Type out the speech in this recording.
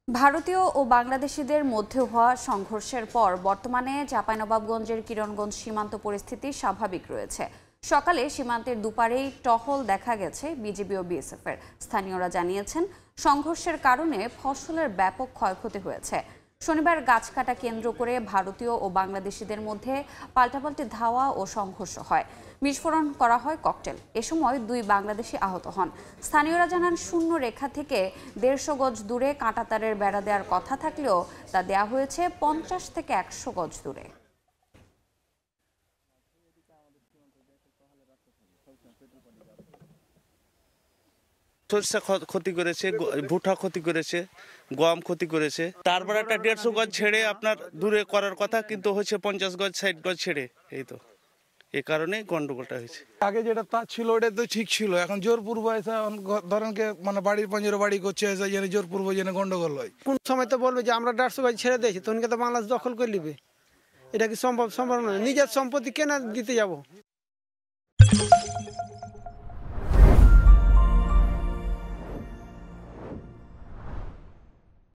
ভারতীয় ও বাংলাদেশিদের মধ্যে হওয়া সংঘর্ষের পর বর্তমানে চাঁপাইনবাবগঞ্জের কিরণগঞ্জ সীমান্ত পরিস্থিতি স্বাভাবিক রয়েছে। সকালে সীমান্তের দুপারেই টহল দেখা গেছে বিজিবি ও বিএসএফ এর। স্থানীয়রা জানিয়েছেন, সংঘর্ষের কারণে ফসলের ব্যাপক ক্ষয়ক্ষতি হয়েছে। শনিবার গাছ কাটা কেন্দ্র করে ভারতীয় ও বাংলাদেশিদের মধ্যে পাল্টাপাল্টি ধাওয়া ও সংঘর্ষ হয়। বিস্ফোরণ করা হয় ককটেল। এ সময় 2 বাংলাদেশি আহত হন। স্থানীয়রা জানান, শূন্য রেখা থেকে 150 গজ দূরে কাঁটাতারের বেড়া দেওয়ার কথা থাকলেও তা দেয়া হয়েছে 50 থেকে 100 গজ দূরে। সরষে ক্ষতি করেছে, ভুট্টা ক্ষতি করেছে, গম ক্ষতি করেছে। তারপর একটা 150 গজ ছেড়ে আপনার দূরে করার কথা, কিন্তু হচ্ছে 50 গজ 60 গজ ছেড়ে। এই তো এই কারণে গন্ডগোলটা হয়েছে। আগে যেটা তা ছিল ওটা তো ঠিক ছিল, এখন জোরপূর্ব এসে ধরেন কে মানে বাড়ির পঞ্জরে বাড়ি করছে এসে যেন জোরপূর্ব যেন গন্ডগোল হয়। কোন সময় তো বলবে যে আমরা 150 গজ ছেড়ে দিয়েছি, তখন তো বাংলাদেশ দখল করে নিবে। এটা কি সম্ভব? সম্ভব নয়। নিজের সম্পত্তি কেন দিতে যাব?